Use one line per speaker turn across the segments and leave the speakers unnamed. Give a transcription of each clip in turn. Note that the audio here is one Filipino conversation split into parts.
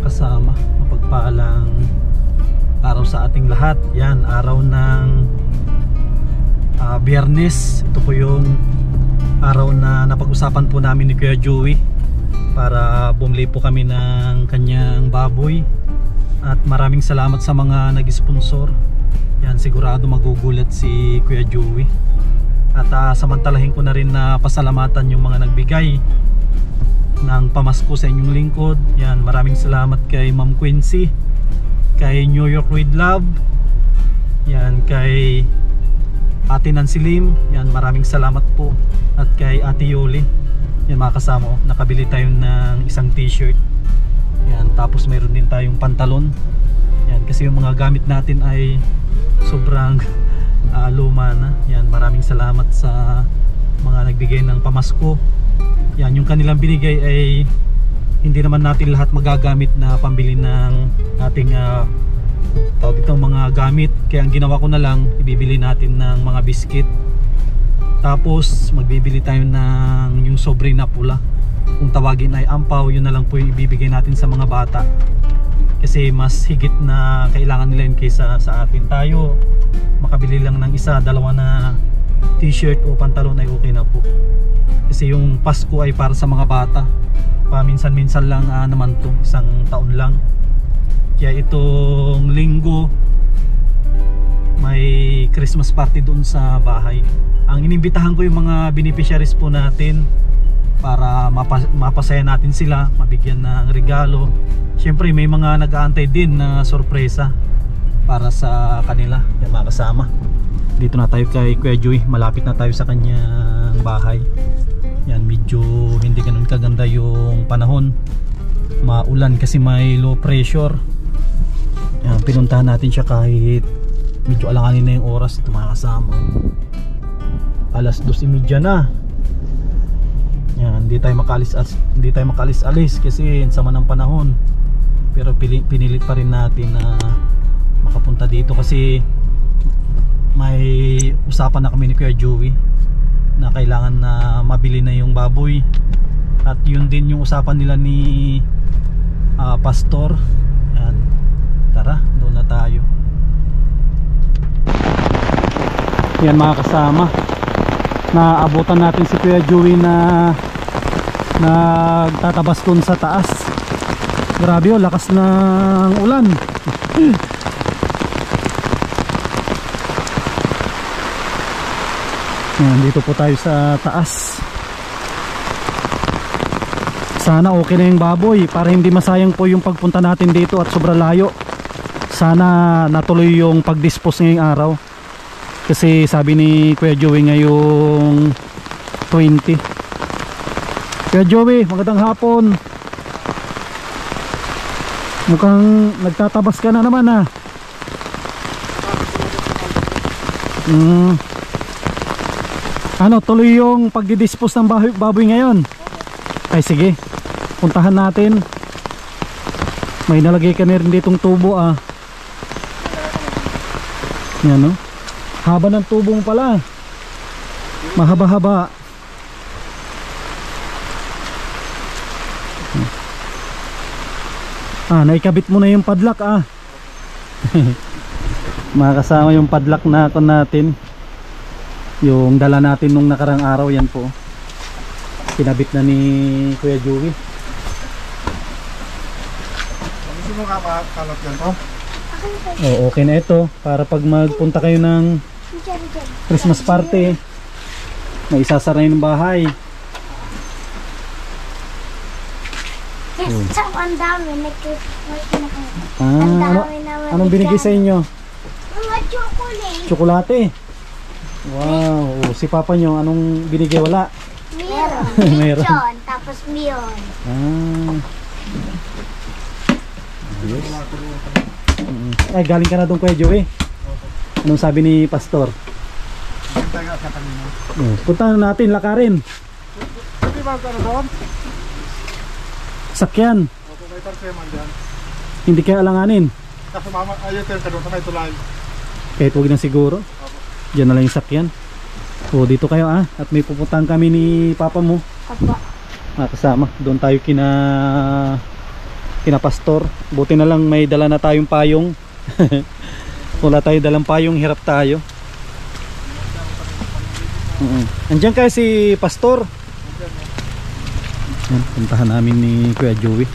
mga kasama, mapagpalang araw sa ating lahat. Yan, araw ng Biyernes. Ito po yung araw na napag-usapan po namin ni Kuya Joey para bumili po kami ng kanyang baboy. At maraming salamat sa mga nag-sponsor. Yan, sigurado magugulat si Kuya Joey. At samantalahin ko na rin na pasalamatan yung mga nagbigay ng pamasko sa inyong lingkod. Yan, maraming salamat kay Ma'am Quincy, kay New York with Love, yan, kay Ate Nancy Lim, yan, maraming salamat po. At kay Ate Yoli, yan mga kasama, nakabili tayo ng isang t-shirt. Yan, tapos mayroon din tayong pantalon. Yan, kasi yung mga gamit natin ay sobrang luma na. Yan, maraming salamat sa mga nagbigay ng pamasko. Yan, yung kanilang binigay ay hindi naman natin lahat magagamit na pambili ng ating tawag itong mga gamit. Kaya ang ginawa ko na lang, ibibili natin ng mga biscuit. Tapos magbibili tayo ng yung sobre na pula, kung tawagin ay ampaw. Yun na lang po yung ibibigay natin sa mga bata, kasi mas higit na kailangan nila yun kaysa sa atin. Tayo makabili lang ng isa, dalawa na t-shirt o pantalon ay okay na po. Kasi yung Pasko ay para sa mga bata. Paminsan-minsan lang naman to, isang taon lang. Kaya itong linggo may Christmas party doon sa bahay. Ang inimbitahan ko yung mga beneficiaries po natin para mapasaya natin sila, mabigyan ng regalo. Siyempre may mga nag-aantay din na sorpresa para sa kanila. Yan mga kasama, dito na tayo kay Kuya Joey, malapit na tayo sa kanyang bahay. Yan, medyo hindi ganun kaganda yung panahon, maulan kasi may low pressure. Yan, pinuntahan natin siya kahit medyo alanganin na yung oras. Ito mga kasama, alas 2:30 na. Yan, hindi tayo makalis-alis kasi sama ng panahon. Pero pinilit pa rin natin na makapunta dito kasi may usapan na kami ni Kuya Joey na kailangan na mabili na yung baboy. At yun din yung usapan nila ni Pastor. Yan, tara, doon na tayo. Yan mga kasama, naabutan natin si Kuya Joey na nagtatabas dun sa taas. Grabe oh, lakas ng ulan. Yan, dito po tayo sa taas. Sana okay na yung baboy para hindi masayang po yung pagpunta natin dito at sobra layo. Sana natuloy yung pag-dispose ngayong araw, kasi sabi ni Kuya Joey ngayong 20. Kuya Joey, magandang hapon. Mukhang nagtatabas ka na naman ha. Ano, tuloy yung pag-dispose ng baboy ngayon? Ay sige, puntahan natin. May nalagay ka na rin ditong tubo ah. Yan no, haba ng tubo mo pala, mahaba-haba. Naikabit mo na yung padlock ah. Makakasama yung padlock na ako natin, yung dala natin nung nakarang araw. Yan po, kinabit na ni Kuya Joey. Gusto mo kakalot yan po? Oh, okay na ito para pag magpunta kayo ng Christmas party, may isasara yung bahay. Anong binigay sa inyo?
Mga chocolate.
Tsokolate. Wow, si Papa nyo anong binigay? Wala?
Meron.
Meron.
Tapos meron.
Yes. Ay, galing ka na doon Kuya Joey. Anong sabi ni Pastor? Punta na natin, lakarin. Sakyan. Hindi kaya alanganin. Kahit huwag na siguro. Diyan na lang yung sakyan. O dito kayo at may pupuntahan kami ni Papa mo.
Papa.
Kasama. Doon tayo kina kina pastor. Buti na lang may dala na tayong payong. Wala tayo dalang payong, hirap tayo. Andiyan kaya si pastor. Yan, puntahan namin ni Kuya Joey.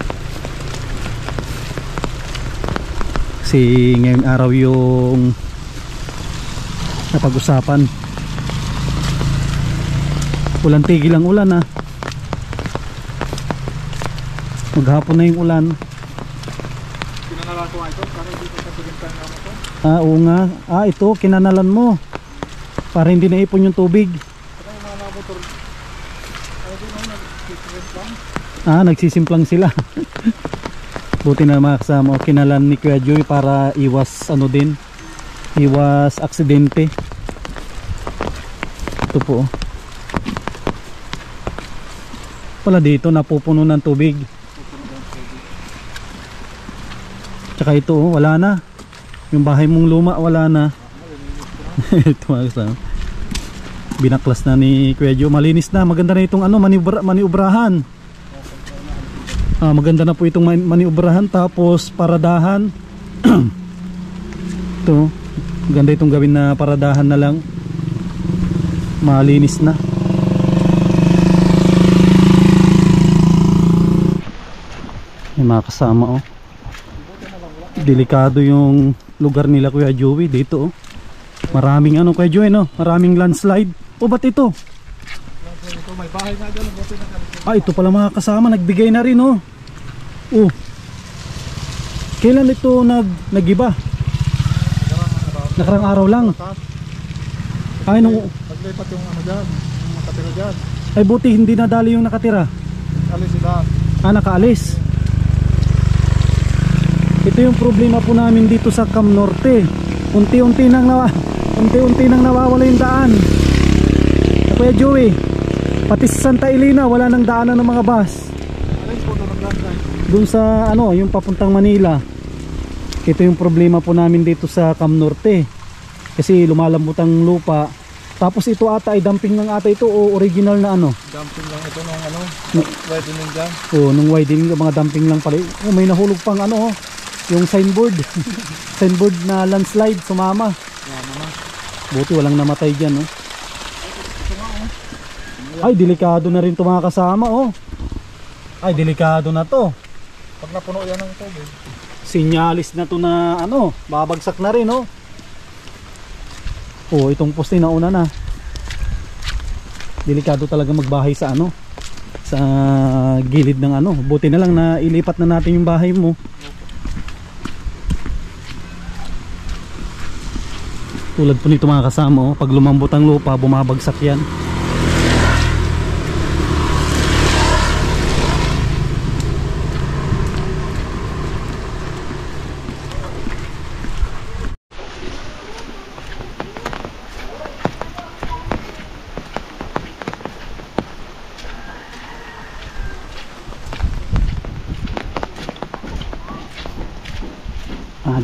Kasi ngayong araw yung napag-usapan. Ulan tigil ang ulan maghapon na yung ulan.
Kinanalan ko nga ito para hindi ko sabihintan nga mo to.
Oo nga. Ito kinanalan mo para hindi naipon yung tubig.
Pero yung mga motor ay doon ako nagsisimple.
Nagsisimplang sila. Buti na mga kasama, kinalan ni Kuya Joey para iwas iwas aksidente. Ito po. Pala dito napupuno ng tubig. Tsaka ito wala na. Yung bahay mong luma wala na. Ito mga kasama. Binaklas na ni Kuya Joey. Malinis na. Maganda na itong maniubrahan. Maganda na po itong maniubrahan. Tapos paradahan. Ito. Maganda itong gawin na paradahan na lang. Malinis na. May mga kasama delikado yung lugar nila Kuya Joey dito maraming Kuya Joey maraming landslide. Ba't ito?
Ito may bahay nga dyan.
Ito pala mga kasama nagbigay na rin Kailan ito nagiba? Nakarang araw lang.
Naglipat yung dyan, yung nakatira dyan.
Ay buti hindi nadali yung nakatira.
Alis sila.
Nakaalis. Ito yung problema po namin dito sa Cam Norte. Unti-unti nang nawawala yung daan. Kuya Joey, pati sa Santa Elena wala nang daanan ng mga bus.
Alin po doon ang
Doon sa yung papuntang Manila. Ito yung problema po namin dito sa Cam Norte. Kasi lumalambot ang lupa. Tapos ito ata ay dumping lang ata ito o original na
dumping lang ito nung widening dyan.
Nung widening mga dumping lang pala. May nahulog pang yung signboard. Signboard na landslide sumama. Buti walang namatay dyan Ay delikado na rin ito mga kasama Ay delikado na to.
Pag napuno yan ng tubig,
sinyalis na to na babagsak na rin itong poste na una na. Delikado talaga magbahay sa sa gilid ng buti na lang na ilipat na natin yung bahay mo. Tulad po nito mga kasama pag lumambot ang lupa bumabagsak yan.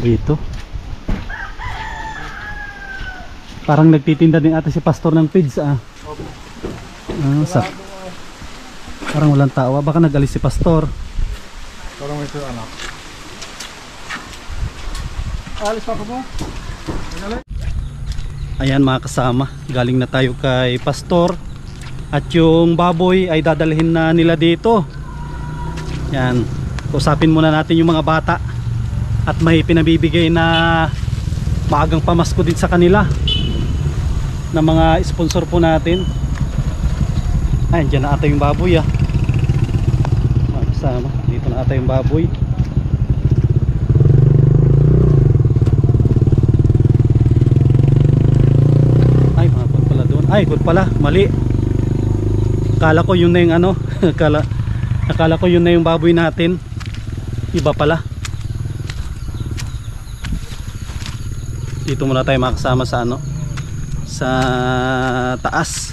Dito parang nagtitinda din ata si pastor ng pids parang walang tao baka nag-alis si pastor.
parang ito anak. Alis pa po?
Ayan mga kasama, galing na tayo kay pastor at yung baboy ay dadalhin na nila dito. Yan, usapin muna natin yung mga bata at may pinabibigay na maagang pamasko din sa kanila na mga sponsor po natin. Ayun, dyan na ata yung baboy mga kasama, dito na ata yung baboy. Ay mga good pala doon. Ay good pala, mali. Akala ko yun na yung akala ko yun na yung baboy natin. Iba pala. Dito muna tayo makasama sa sa taas.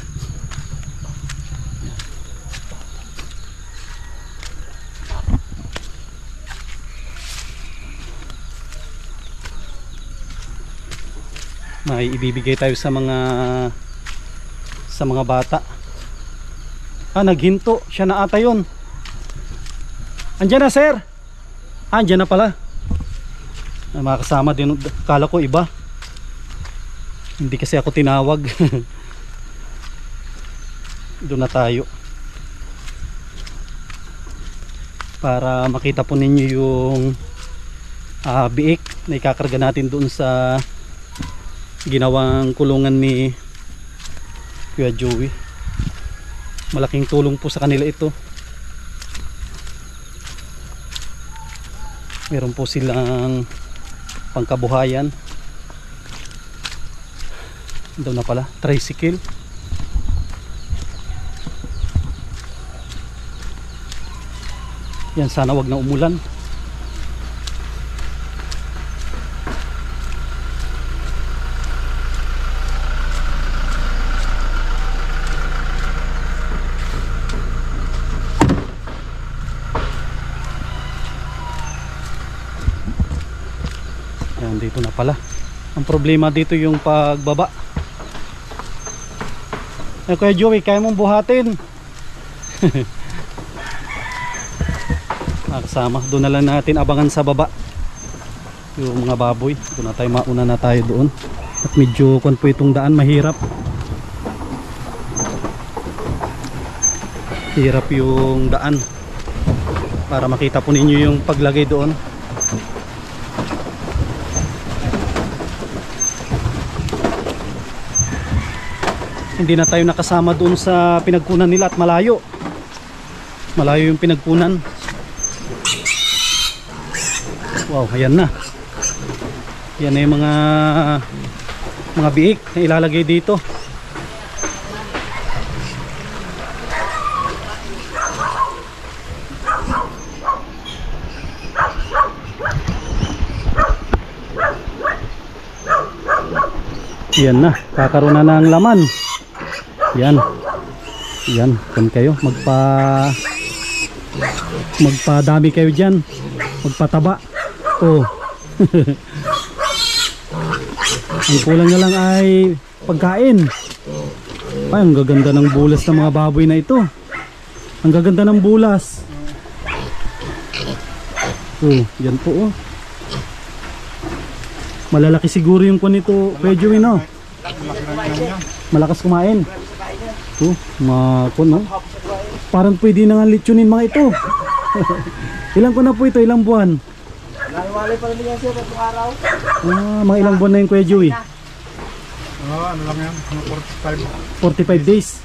May ibibigay tayo sa mga bata. Naghinto siya na ata yun. Andiyan na sir. Ah, dyan na pala. Ay, mga kasama din. Kala ko iba. Hindi kasi ako tinawag. Doon na tayo. Para makita po ninyo yung biik na ikakarga natin doon sa ginawang kulungan ni Kuya Joey. Malaking tulong po sa kanila ito. Meron po silang pangkabuhayan. Doon na pala, tricycle. Yan, sana wag na umulan. Yan, dito na pala. Ang problema dito yung pagbaba. Eh, Kuya Joey, kaya mong buhatin. Kasama, doon na lang natin abangan sa baba yung mga baboy. Doon na tayo, mauna na tayo doon. At medyo kung po itong daan, mahirap. Hirap yung daan. Para makita po ninyo yung paglagay doon. Hindi na tayo nakasama doon sa pinagkunan nila at malayo. Malayo yung pinagkunan. Wow, ayan na. Yan na yung mga biik na ilalagay dito. Yan na, kakaroon na ng laman. Yan. Yan, kan kayo magpadami kayo diyan. Magpataba. Oh. Ang kulang na lang ay pagkain. Ay, ang gaganda ng bulas ng mga baboy na ito. Ang gaganda ng bulas. Oh, yan po oh. Malalaki siguro yung kun nito, Kuya Joey, no? Malakas kumain. Oh, mga kun, no? Parang pwede na nga litsunin mga ito. Ilang kun na po ito, ilang buwan?
Naiwalay pa rin yan siya itong araw.
Ah, mga ilang buwan na yung Kuya Joey?
Ano lang yan,
45 days.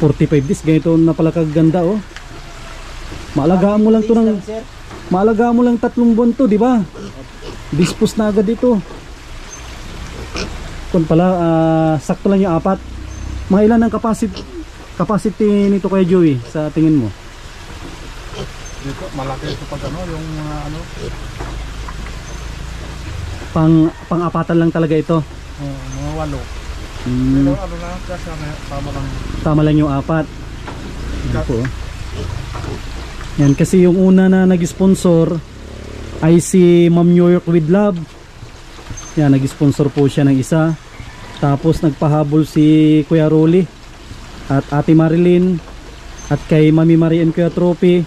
45 days, ganito na pala kaganda oh. Maalagaan mo lang to ng maalagaan mo lang 3 buwan to, di ba? Dispose na agad ito. Kung pala sakto lang yung 4. Mga ilan ang capacity nito Kuya Joey sa tingin mo?
Dito, malaki ito pag ano, yung ano.
Pang-apatan lang talaga ito.
Mga 8. Pero ano na, kasi tama lang.
Tama lang yung 4. Yan po. Yan kasi yung una na nag-sponsor ay si Ma'am New York with Love. Yan, nag-sponsor po siya ng isa. Tapos nagpahabol si Kuya Rolly at Ate Marilyn at kay Mami Marie and Kuya Trophy.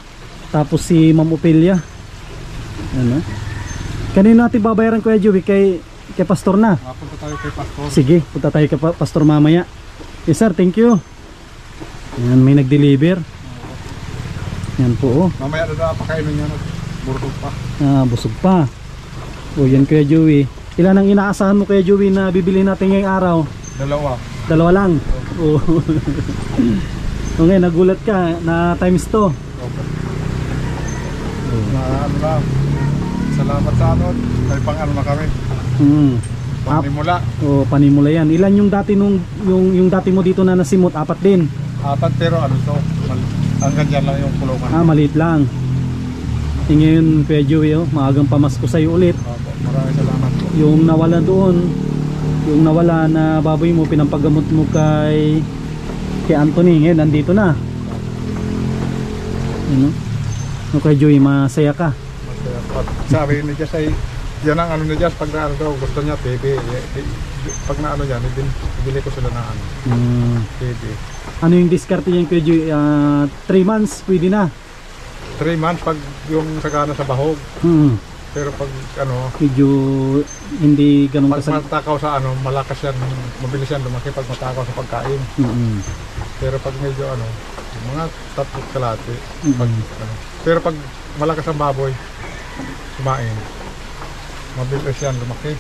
Tapos si Ma'am Opelia. Ano? Kanino natin babayaran Kuya Joey? Kay Pastor na?
Punta tayo kay Pastor.
Sige, punta tayo kay Pastor mamaya. Yes sir, thank you. Yan, may nag-deliver. Yan po oh.
Mamaya na pakainin niya, busog pa.
Ah, busog pa. O yan Kuya Joey. Ilan ang inaasahan mo Kuya Joey na bibili natin ngayong araw?
2.
2 lang? Oo. So ngayon, nagulat ka na times 2.
Ano lang. Salamat sa ano. May pang-ano na kami. Panimula.
Oh, panimula yan. Ilan yung dati yung dati mo dito na nasimot? 4 din.
4 pero ano to. Hanggang dyan lang yung kulungan.
Ah, maliit lang. E ngayon Kuya Joey oh, maagang pamasko sa'yo ulit.
Opo, maraming salamat po.
Yung nawala doon, yung nawala na baboy mo, pinampagamot mo kay Anthony, ngayon nandito na. Ano? No, Kuya Joey, masaya ka?
Sabi ni Jess ay, yan ang ano ni Jess, pag na ano daw, gusto niya TV. Pag na ano yan, ibili ko sila na ano. TV.
Ano yung diskarte niyan Kuya Joey? 3 months, pwede na.
3 months pag yung sagana sa bahog. Pero pag ano,
medyo hindi ganun
pag
kasag...
matakaw sa ano, malakas yan, mabilis yan lumaki pag matakaw sa pagkain. Pero pag medyo ano, mga 3 kalahati. Pag, ano. Pero pag malakas ang baboy, kumain, mabilis yan lumaki.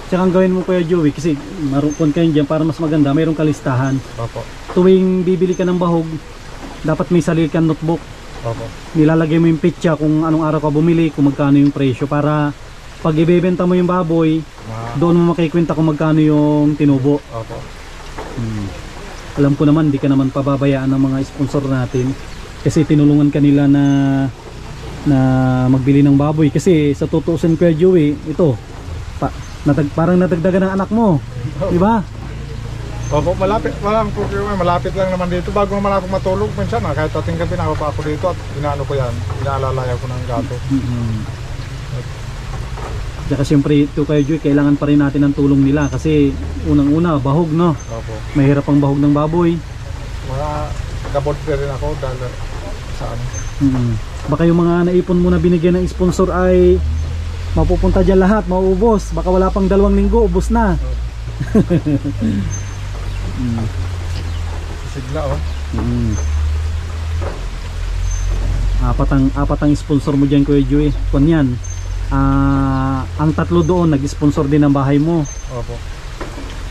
Tsaka ang gawin mo Kuya Joey, kasi marupon kayo dyan para mas maganda, mayroong kalistahan.
Opo.
Tuwing bibili ka ng bahog, dapat may sarili kang notebook.
Opo.
Nilalagay mo yung pitya kung anong araw ka bumili, kung magkano yung presyo, para pag ibebenta mo yung baboy, doon mo makikwenta kung magkano yung tinubo.
Opo.
Alam ko naman, di ka naman pababayaan ng mga sponsor natin kasi tinulungan kanila na magbili ng baboy. Kasi sa tutuusin Kuya Joey, ito parang nadagdagan ng anak mo, di ba?
Opo, malapit lang naman dito. Bago naman ako matulog minsan, kahit ating gabi nakapa ako dito at inaano ko yan, inaalalayaw ko ng gato.
Tsaka siyempre ito Kuya Joey, kailangan pa rin natin ng tulong nila kasi unang-una bahog, no?
Opo.
Mahirap ang bahog ng baboy.
Mga gabot pa rin ako dahil sa ano.
Baka yung mga naipon mo na binigyan ng sponsor ay mapupunta dyan lahat, mauubos. Baka wala pang 2 linggo, ubos na.
Sigla oh.
Apat ang sponsor mo dyan Kuya Joey. Kung yan, ang 3 doon nag-sponsor din ng bahay mo.
Opo.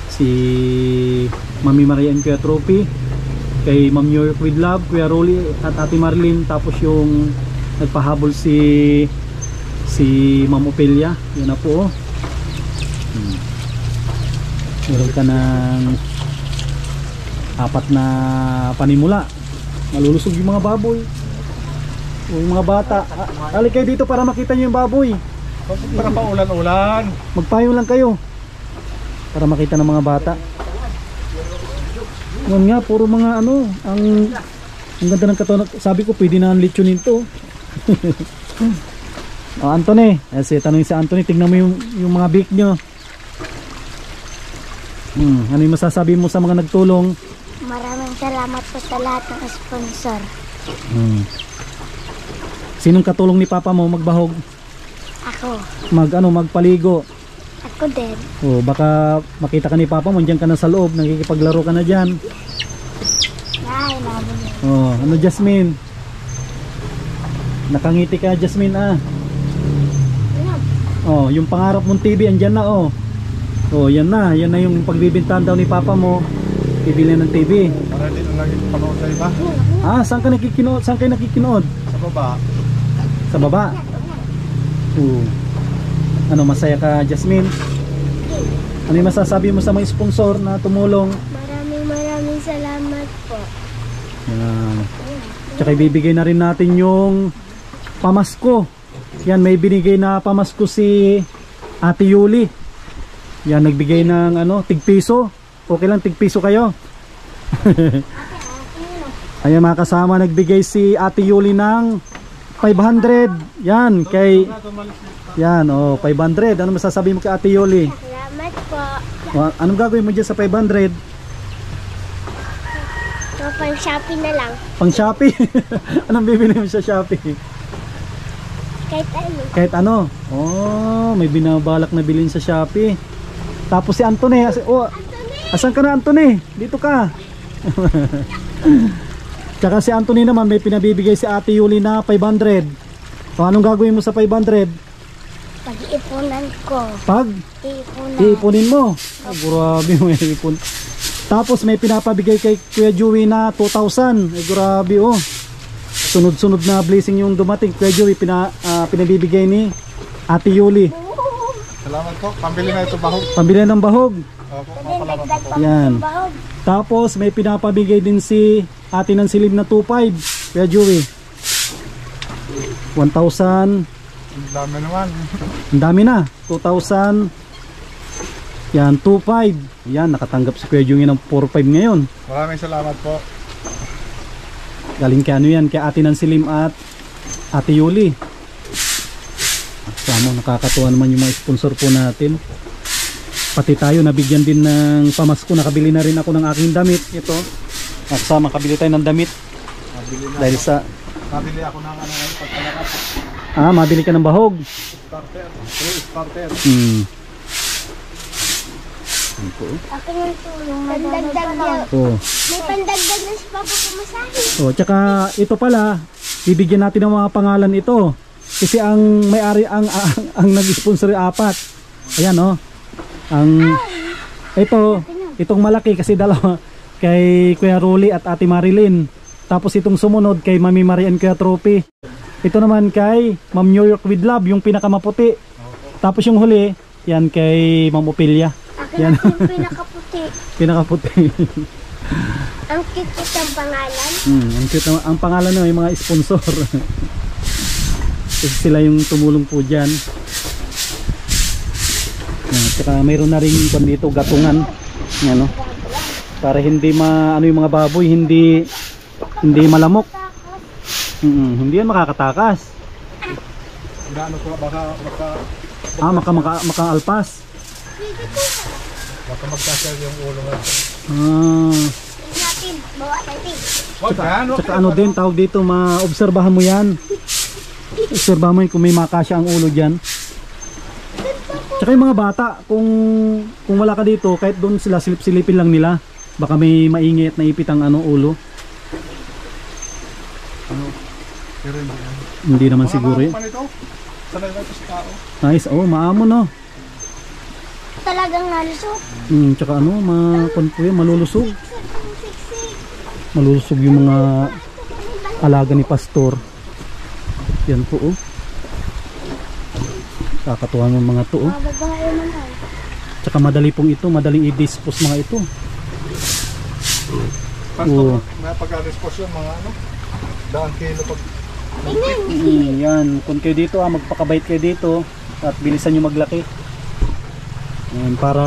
Si Mami Maria and Kuya Trophy, kay Ma'am New York with Love, Kuya Rolly at Ate Marlene, tapos yung nagpahabol si Ma'am Opelia. Yun na po. Meron ka ng 4 na panimula. Malulusog yung mga baboy o yung mga bata. Halik kayo dito para makita nyo yung baboy.
Para pa ulan-ulan.
Magpayo lang kayo para makita ng mga bata. Yun nga, puro mga ano, ang ganda ng katawan. Sabi ko pwede na ang lechonin to. Anthony, tanongin si Anthony, tingnan mo yung mga bake nyo. Ano yung masasabi mo sa mga nagtulong?
Maraming salamat po sa lahat ng sponsor.
Sinong katulong ni Papa mo magbahog?
Ako.
Magpaligo?
Ako din.
Baka makita ka ni Papa mo, diyan ka na sa loob, nakikipaglaro ka na diyan.
Ay, nabili.
Ano Jasmine? Nakangiti ka Jasmine yung pangarap mong TV andyan na yan na yung pagbibintahan daw ni Papa mo, bibili ng TV.
Para hindi na lagi panood sa iba.
Saan kayo nakikinood?
Sa baba.
Sa baba? Ano, masaya ka Jasmine? Ano yung masasabi mo sa mga sponsor na tumulong?
Maraming salamat po.
Tsaka ibibigay na rin natin yung pamasko. Yan, may binigay na pamasko si Ate Yuli. Yan, nagbigay ng tig-piso. Okay lang, tig-piso kayo. Ayan mga kasama, nagbigay si Ate Yuli ng 500. Yan, kay... Yan, 500. Ano masasabi mo kay Ate Yuli?
Salamat po.
Anong gagawin mo dyan sa 500?
Pang Shopee na lang.
Pang Shopee? Anong bibili mo sa Shopee? Kahit ano. May binabalak na bilhin sa Shopee. Tapos si Anthony. Asan ka na Anthony? Dito ka. Tsaka si Anthony naman may pinabibigay si Ate Yuli na 500. Anong gagawin mo sa 500?
Pag-iipunan ko.
Iipunin mo. Grabe mo ipon. Tapos may pinapabigay kay Kuya Joey na 2,000. Grabe Sunod-sunod na blessing yung dumating. Kuya Joey, pinabibigay ni Ate Yuli.
Salamat po. Pambili na ito bahog.
Pambili ng bahog.
Yan.
Tapos may pinapabigay din si Ate ng Silim na 2,500. Kuya Joey. 1,000.
Ang dami naman.
Ang dami na. 2,000. Yan, 2,500. Yan, nakatanggap si Kuya Joey ng 4,500 ngayon.
Maraming salamat po.
Galing kay kay Ate ng Silim at Ate Yuli. Kasama, nakakatuwa naman yung mga sponsor po natin. Pati tayo nabigyan din ng pamasko. Nakabili na rin ako ng aking damit. Ito, kasama, kabili tayo ng damit. Dahil sa
Nabili ako ng ano ngayon pagkalakas.
Ah, mabili ka ng bahog.
Starter. Starter.
Yan po.
Akin yung tulong. Pandagdag niya.
Oh.
May pandagdag na si Papa pumasahe.
Oh, tsaka ito pala, bibigyan natin ng mga pangalan ito. Kasi ang may-ari ang nag-sponsor yung 4. Ayan oh. Itong malaki kasi dalawa kay Kuya Rolly at Ate Marilyn. Tapos itong sumunod kay Mami Marian Kuya Trophy. Ito naman kay Ma'am New York with Love, yung pinakamaputi. Tapos yung huli, yan kay Ma'am Opelia.
Akin yung pinakaputi.
Pinakaputi.
Ang cute ang pangalan.
Ang cute naman. Ang pangalan na may mga sponsor. Kasi sila yung tumulong po dyan. Yan, tsaka mayroon na rin dito gatungan. Yan, no? Para hindi ano yung mga baboy, hindi malamok. Hindi yan makakatakas.
Gaano ko baka
Maka-alpas.
baka magkasya yung ulo nga.
Natin, bawa natin.
Tsaka ano din, tawag dito, maobserbahan mo yan. Obserbahan mo yun kung may makasya ang ulo dyan. Tsaka yung mga bata, kung wala ka dito, kahit doon sila, silip-silipin lang nila. Baka may maingay at naipit ang ulo.
Pero hindi yan.
Hindi naman siguro yun.
Sanay lang ito sa tao.
Nice, oh, maamo no.
Talagang nalusok.
Tsaka malulusog. Malulusog yung mga alaga ni Pastor. Yan po oh. Kakatuwa ng mga to oh.
Babae man ay.
Tsaka madali pong ito, madaling i-dispose mga ito.
Pastor, may pagka-dispose yung mga daang kilo pag...
Yan, kung kayo dito magpakabait kayo dito at bilisan nyo maglaki. Yan, para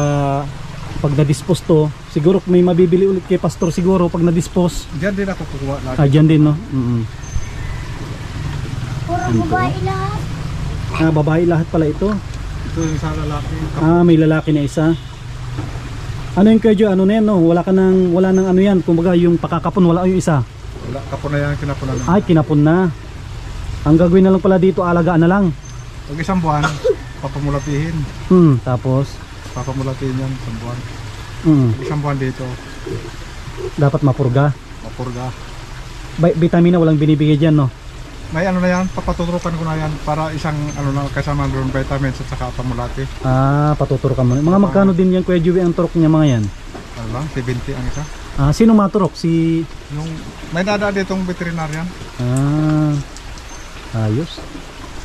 pag na-dispose to, siguro may mabibili ulit kay Pastor siguro pag na-dispose.
Diyan din ako kukuha lagi.
Dyan din no.
Puro babae lahat.
Babae lahat pala ito.
Ito yung sa lalaki.
May lalaki na isa. Ano yung kedyo? Ano na yan no? Wala nang ano yan. Kumbaga yung pakakapon, wala yung isa.
Wala, kapon na yan, kinapon na lang.
Ay, kinapon na. Ang gagawin na lang pala dito, alagaan na lang.
Pag isang buwan, papamulatihin.
Tapos?
Papamulatihin yan, isang buwan. Isang buwan dito.
Dapat mapurga.
Mapurga.
Vitamina walang binibigay dyan no?
May ano na yan, papatuturukan ko na yan para isang kasama doon vitamins at saka pamulati.
Patuturukan mo. Mga magkano din yan Kuya Joey ang turok niya mga yan?
Ano lang, 70 ang isa.
Sino maturok?
May dadaan ditong veterinarian.
Ayos.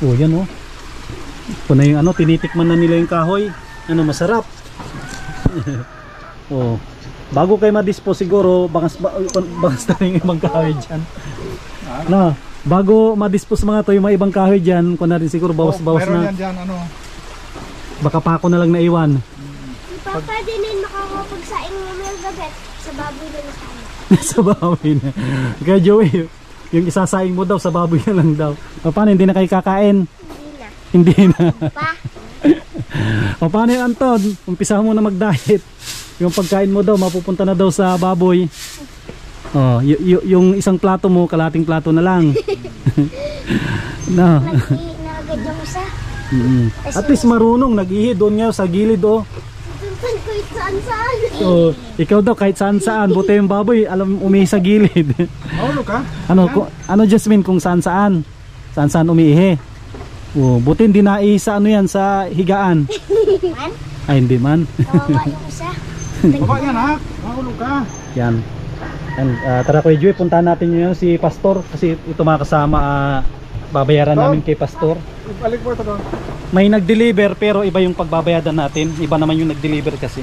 Yan oh. Kung na yung tinitikman na nila yung kahoy. Masarap. Bago kayo ma-dispose siguro, bangas na rin yung ibang kahoy dyan. Bago ma-dispose mga to, yung mga ibang kahoy dyan, kung na rin siguro bawas-bawas na.
Meron yan dyan,
Baka pa ako na lang naiwan.
Si Papa din makakapagsaing mo ng gabi sa baboy na sana.
Sa baboy na. Kaya Joey, yung isasaing mo daw sa baboy na lang daw. Paano, hindi na kayo kakain? Hindi na.
Pa?
Paano yun Anton? Umpisa mo na mag-diet. Yung pagkain mo daw, mapupunta na daw sa baboy. Yung isang plato mo, kalating plato na lang. No.
Nagagad yung isa.
At least marunong, nag-ihi doon nga sa gilid oh.
Kahit saan-saan.
Ikaw daw kahit saan-saan, buti yung baboy, alam umihi sa gilid.
Mahulog ka?
Ano Jasmine kung saan-saan? Saan-saan umiihi? Buti hindi naihi sa sa higaan.
Man?
Ay hindi man.
Kawawa yung isa.
Baba yan ha, mahulog ka.
Yan. Tara Kuya Joey, puntahan natin yun si Pastor kasi ito mga kasama babayaran namin kay Pastor.
Balik mo ito doon.
May nag-deliver pero iba yung pagbabayadan natin. Iba naman yung nag-deliver kasi.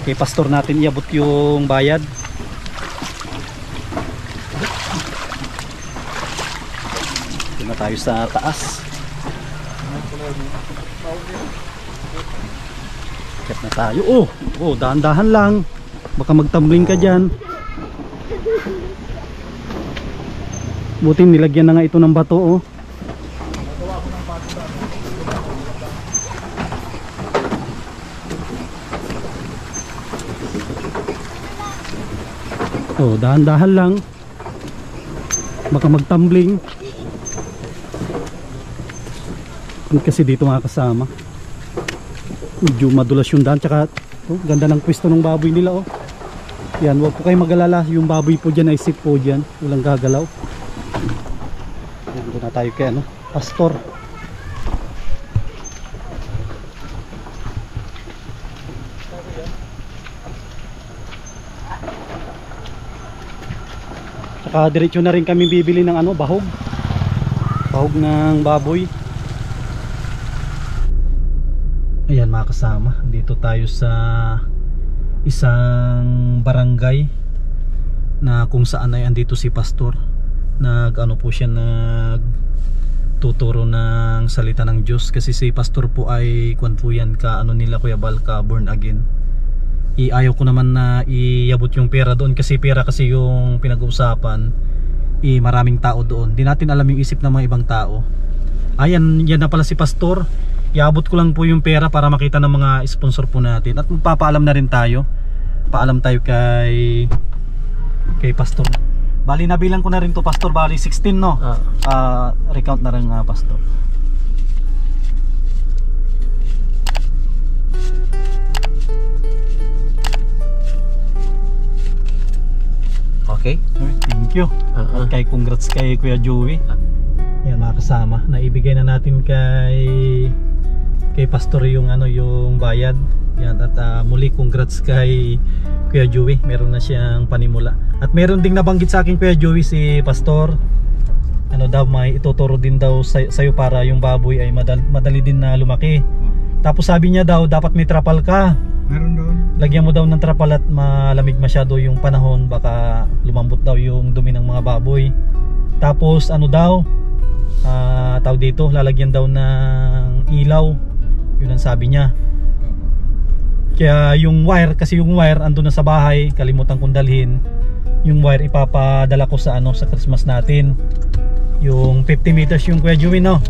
Kay Pastor natin iabot yung bayad. Dito na tayo sa taas. Check na tayo. Dahan-dahan lang. Baka magtumbling ka dyan. Buti nilagyan na nga ito ng bato oh. Dahan-dahan lang. baka magtumbling. Kasi dito mga kasama, medyo madulas yung daan, tsaka ganda ng pwesto ng baboy nila. Yan, huwag po kayo mag-alala, yung baboy po dyan ay safe po dyan, walang gagalaw. Yan, doon na tayo kay Pastor. Tsaka diretso na rin kami bibili ng bahog ng baboy. Ayan mga kasama, dito tayo sa isang barangay na kung saan ay andito si Pastor. Po siya nagtuturo ng salita ng Diyos, kasi si Pastor po ay nila Kuya Bal, ka born again. Ayaw ko naman na iabot yung pera doon, kasi pera kasi yung pinag-uusapan. Maraming tao doon, di natin alam yung isip ng mga ibang tao. Ayan, yan na pala si Pastor. Iabot ko lang po yung pera para makita ng mga sponsor po natin. At magpapaalam na rin tayo. Paalam tayo kay Pastor. Bali nabilang ko na rin to, Pastor. Bali 16, no? Recount na rin, Pastor.
Okay.
Thank you. At congrats kay Kuya Joey. Yan mga kasama, naibigay na natin kay Pastor yung yung bayad. Yan, at muli congrats kay Kuya Joey, meron na siyang panimula. At meron ding nabanggit sa akin Kuya Joey si Pastor, may ituturo din daw sa'yo para yung baboy ay madali din na lumaki. Tapos sabi niya daw dapat may trapal ka.
Meron doon.
Lagyan mo daw ng trapal at malamig masyado yung panahon, baka lumambot daw yung dumi ng mga baboy. Tapos tawag dito, lalagyan daw ng ilaw. Yun ang sabi niya. Kaya yung wire, kasi yung wire andun na sa bahay, kalimutan kong dalhin. Yung wire ipapadala ko sa sa Christmas natin. Yung 50 meters yung Kuya Joey, no?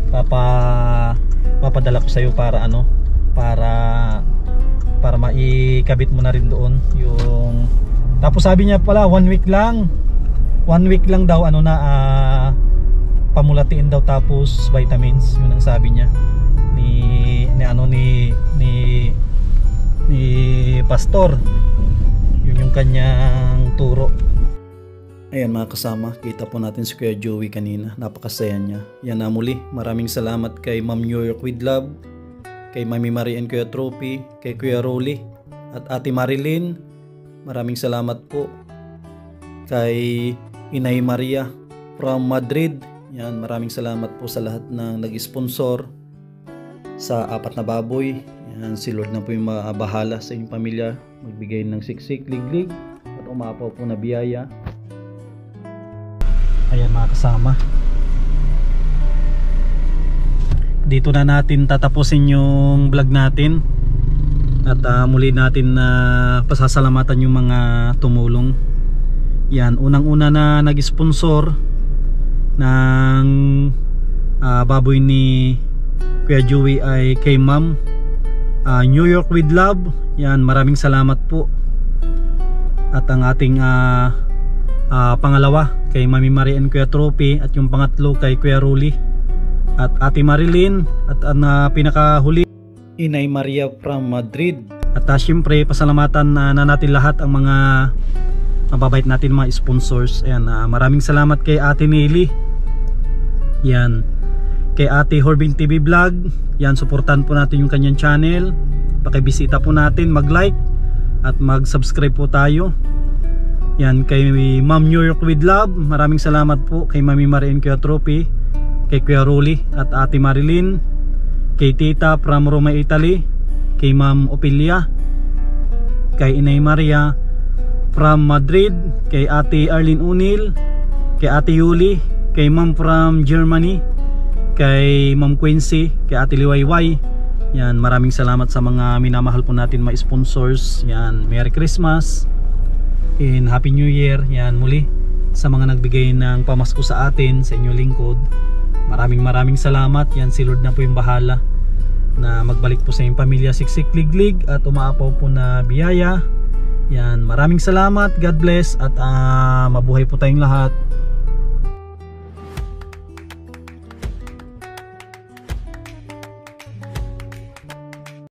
Papadala ko sa iyo para para maikabit mo na rin doon yung. Tapos sabi niya pala 1 week lang daw pamulatiin daw, tapos vitamins. Yun ang sabi niya ni Pastor. Yun yung kanyang turo. Ayan mga kasama, kita po natin si Kuya Joey kanina, napakasaya niya. Yan na muli, maraming salamat kay Ma'am New York with Love, kay Mami Marie and Kuya Trophy, kay Kuya Rolly at Ate Marilyn. Maraming salamat po kay Inay Maria from Madrid. Yan, maraming salamat po sa lahat ng nag-sponsor sa 4 na baboy. Yan, si Lord na po yung bahala sa inyong pamilya, magbigay ng siksik, liglig at umapaw po na biyaya. Ayan mga kasama, dito na natin tatapusin yung vlog natin. At muli natin na pasasalamatan yung mga tumulong. Yan, unang-una na nag-sponsor ng baboy ni Kuya Joey ay kay Ma'am New York with Love. Yan, maraming salamat po. At ang ating pangalawa kay Mami Marie and Kuya Trophy, at yung pangatlo kay Kuya Rolly at Ate Marilyn, at ang pinakahuli Inay Maria from Madrid. At syempre pasalamatan na natin lahat ang mga mababait natin mga sponsors. Ayan, maraming salamat kay Ate Nelly. Yan, kay Ate Horbin TV Vlog. Yan, suportahan po natin yung kanyang channel. Pakibisita po natin, mag-like at mag-subscribe po tayo. Yan, kay Ma'am New York with Love, maraming salamat po. Kay Mami Marie and Kuya Trophy, kay Kuya Rolly at Ate Marilyn, kay Tita from Roma, Italy, kay Ma'am Opilia, kay Inay Maria from Madrid, kay Ate Arlene Unil, kay Ate Yuli, kay Ma'am from Germany, kay Ma'am Quincy, kay Ate Liwayway. Yan, maraming salamat sa mga minamahal po natin mga sponsors. Yan, Merry Christmas and Happy New Year. Yan, muli sa mga nagbigay ng pamasko sa atin, sa inyong lingkod, maraming salamat. Yan, si Lord na po yung bahala na magbalik po sa inyong pamilya siksik, liglig at umaapaw po na biyaya. Yan, maraming salamat. God bless at mabuhay po tayong lahat.